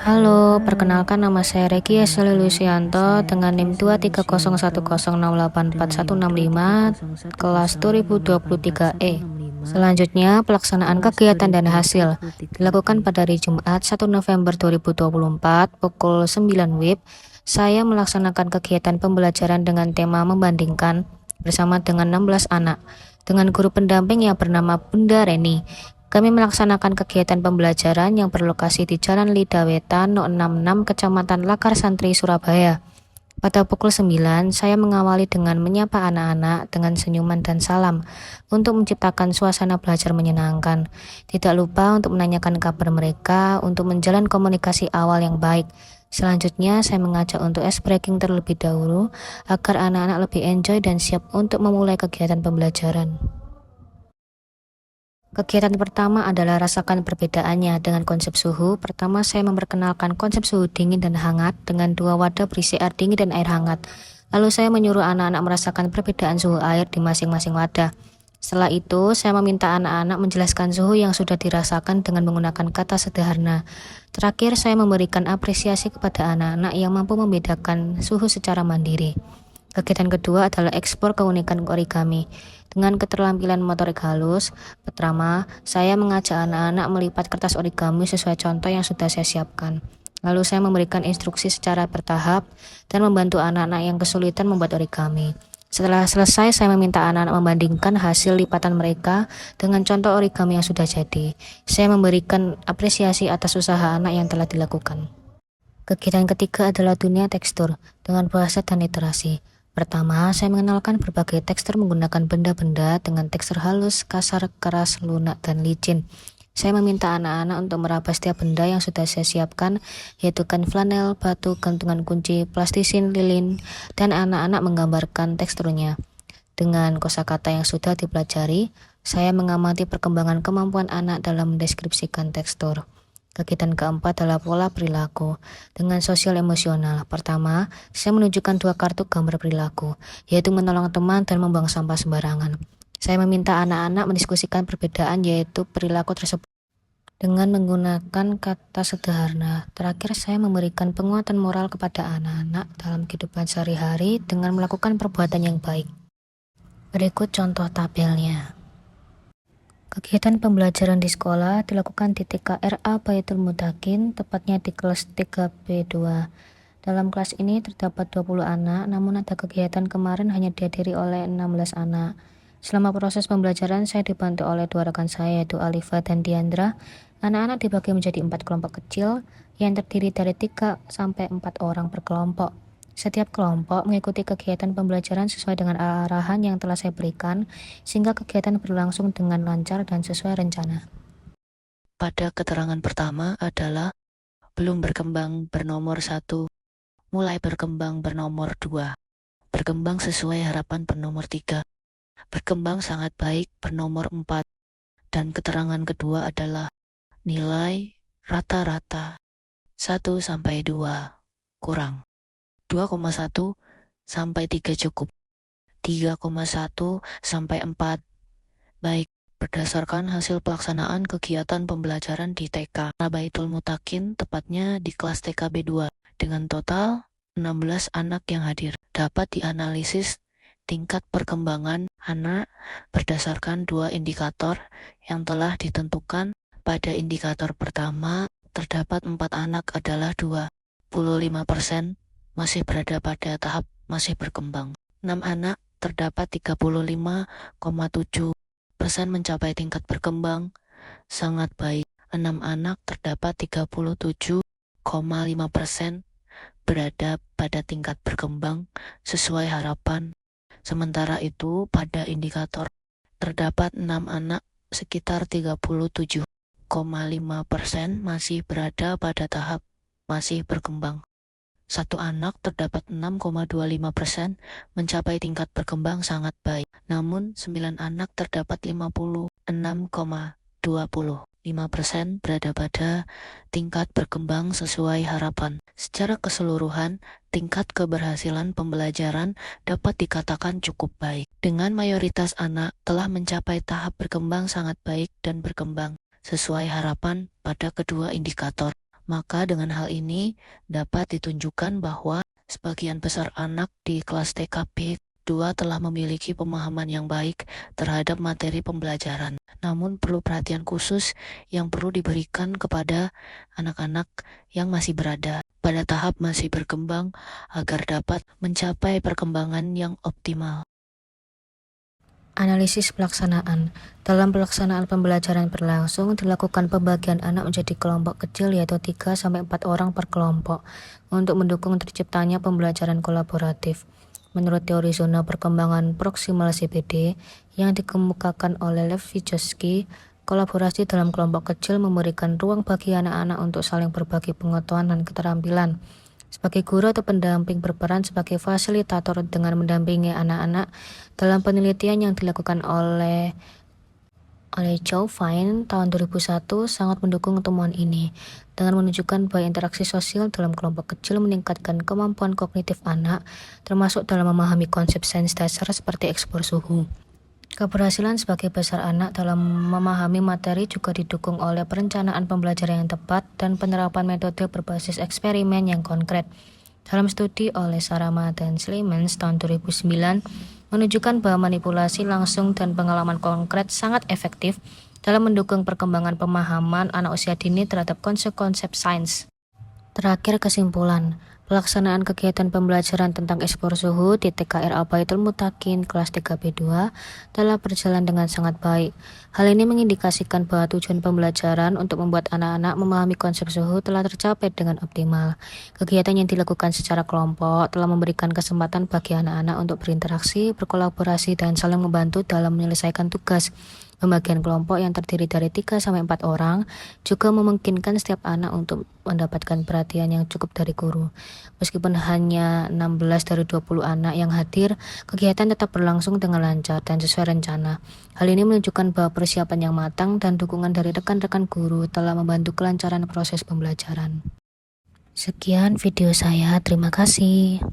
Halo, perkenalkan nama saya Regi Eseli Lucianto dengan NIM 23010684165 kelas 2023E. Selanjutnya, pelaksanaan kegiatan dan hasil dilakukan pada hari Jumat 1 November 2024 pukul 9 WIB. Saya melaksanakan kegiatan pembelajaran dengan tema membandingkan bersama dengan 16 anak dengan guru pendamping yang bernama Bunda Reni. Kami melaksanakan kegiatan pembelajaran yang berlokasi di Jalan Lidawetan No. 66 Kecamatan Lakar Santri, Surabaya. Pada pukul 9, saya mengawali dengan menyapa anak-anak dengan senyuman dan salam untuk menciptakan suasana belajar menyenangkan. Tidak lupa untuk menanyakan kabar mereka untuk menjalin komunikasi awal yang baik. Selanjutnya, saya mengajak untuk ice breaking terlebih dahulu agar anak-anak lebih enjoy dan siap untuk memulai kegiatan pembelajaran. Kegiatan pertama adalah rasakan perbedaannya dengan konsep suhu. Pertama, saya memperkenalkan konsep suhu dingin dan hangat dengan dua wadah berisi air dingin dan air hangat. Lalu saya menyuruh anak-anak merasakan perbedaan suhu air di masing-masing wadah. Setelah itu, saya meminta anak-anak menjelaskan suhu yang sudah dirasakan dengan menggunakan kata sederhana. Terakhir, saya memberikan apresiasi kepada anak-anak yang mampu membedakan suhu secara mandiri. Kegiatan kedua adalah ekspor keunikan origami. Dengan keterampilan motorik halus, pertama, saya mengajak anak-anak melipat kertas origami sesuai contoh yang sudah saya siapkan. Lalu saya memberikan instruksi secara bertahap dan membantu anak-anak yang kesulitan membuat origami. Setelah selesai, saya meminta anak-anak membandingkan hasil lipatan mereka dengan contoh origami yang sudah jadi. Saya memberikan apresiasi atas usaha anak yang telah dilakukan. Kegiatan ketiga adalah dunia tekstur dengan bahasa dan literasi. Pertama, saya mengenalkan berbagai tekstur menggunakan benda-benda dengan tekstur halus, kasar, keras, lunak, dan licin. Saya meminta anak-anak untuk meraba setiap benda yang sudah saya siapkan, yaitu kain flanel, batu, gantungan kunci, plastisin, lilin, dan anak-anak menggambarkan teksturnya. Dengan kosakata yang sudah dipelajari, saya mengamati perkembangan kemampuan anak dalam mendeskripsikan tekstur. Kegiatan keempat adalah pola perilaku dengan sosial emosional. Pertama, saya menunjukkan dua kartu gambar perilaku, yaitu menolong teman dan membuang sampah sembarangan. Saya meminta anak-anak mendiskusikan perbedaan yaitu perilaku tersebut dengan menggunakan kata sederhana. Terakhir, saya memberikan penguatan moral kepada anak-anak dalam kehidupan sehari-hari dengan melakukan perbuatan yang baik. Berikut contoh tabelnya. Kegiatan pembelajaran di sekolah dilakukan di TKRA Baitul Mutakin, tepatnya di kelas 3B2. Dalam kelas ini terdapat 20 anak, namun ada kegiatan kemarin hanya dihadiri oleh 16 anak. Selama proses pembelajaran, saya dibantu oleh dua rekan saya, yaitu Alifa dan Diandra. Anak-anak dibagi menjadi 4 kelompok kecil yang terdiri dari 3 sampai 4 orang per kelompok. Setiap kelompok mengikuti kegiatan pembelajaran sesuai dengan arahan yang telah saya berikan, sehingga kegiatan berlangsung dengan lancar dan sesuai rencana. Pada keterangan pertama adalah belum berkembang bernomor 1, mulai berkembang bernomor 2, berkembang sesuai harapan bernomor 3, berkembang sangat baik bernomor 4, dan keterangan kedua adalah nilai rata-rata 1 sampai 2 kurang. 2,1 sampai 3 cukup. 3,1 sampai 4 baik. Berdasarkan hasil pelaksanaan kegiatan pembelajaran di TK Baitul Mutakin, tepatnya di kelas TKB 2, dengan total 16 anak yang hadir. Dapat dianalisis tingkat perkembangan anak berdasarkan 2 indikator yang telah ditentukan. Pada indikator pertama, terdapat 4 anak adalah 25% masih berada pada tahap masih berkembang. 6 anak terdapat 35,7% mencapai tingkat berkembang sangat baik. 6 anak terdapat 37,5% berada pada tingkat berkembang sesuai harapan. Sementara itu, pada indikator terdapat 6 anak sekitar 37,5% masih berada pada tahap masih berkembang. 1 anak terdapat 6,25% mencapai tingkat berkembang sangat baik. Namun 9 anak terdapat 56,25% berada pada tingkat berkembang sesuai harapan. Secara keseluruhan, tingkat keberhasilan pembelajaran dapat dikatakan cukup baik. Dengan mayoritas anak telah mencapai tahap berkembang sangat baik dan berkembang sesuai harapan pada kedua indikator. Maka dengan hal ini dapat ditunjukkan bahwa sebagian besar anak di kelas TKB 2 telah memiliki pemahaman yang baik terhadap materi pembelajaran. Namun perlu perhatian khusus yang perlu diberikan kepada anak-anak yang masih berada pada tahap masih berkembang agar dapat mencapai perkembangan yang optimal. Analisis pelaksanaan. Dalam pelaksanaan pembelajaran berlangsung, dilakukan pembagian anak menjadi kelompok kecil yaitu 3 sampai 4 orang per kelompok untuk mendukung terciptanya pembelajaran kolaboratif. Menurut teori zona perkembangan proksimal CBD yang dikemukakan oleh Lev Vygotsky, kolaborasi dalam kelompok kecil memberikan ruang bagi anak-anak untuk saling berbagi pengetahuan dan keterampilan. Sebagai guru atau pendamping berperan sebagai fasilitator dengan mendampingi anak-anak dalam penelitian yang dilakukan oleh oleh Chow Fine tahun 2001 sangat mendukung temuan ini dengan menunjukkan bahwa interaksi sosial dalam kelompok kecil meningkatkan kemampuan kognitif anak, termasuk dalam memahami konsep sains dasar seperti ekspor suhu. Keberhasilan sebagai besar anak dalam memahami materi juga didukung oleh perencanaan pembelajaran yang tepat dan penerapan metode berbasis eksperimen yang konkret. Dalam studi oleh Sarama dan Slimans tahun 2009, menunjukkan bahwa manipulasi langsung dan pengalaman konkret sangat efektif dalam mendukung perkembangan pemahaman anak usia dini terhadap konsep-konsep sains. Terakhir, kesimpulan. Pelaksanaan kegiatan pembelajaran tentang ekspor suhu di TKR Al-Baitul Mutakin kelas 3B2 telah berjalan dengan sangat baik. Hal ini mengindikasikan bahwa tujuan pembelajaran untuk membuat anak-anak memahami konsep suhu telah tercapai dengan optimal. Kegiatan yang dilakukan secara kelompok telah memberikan kesempatan bagi anak-anak untuk berinteraksi, berkolaborasi, dan saling membantu dalam menyelesaikan tugas. Pembagian kelompok yang terdiri dari 3-4 orang juga memungkinkan setiap anak untuk mendapatkan perhatian yang cukup dari guru. Meskipun hanya 16 dari 20 anak yang hadir, kegiatan tetap berlangsung dengan lancar dan sesuai rencana. Hal ini menunjukkan bahwa persiapan yang matang dan dukungan dari rekan-rekan guru telah membantu kelancaran proses pembelajaran. Sekian video saya, terima kasih.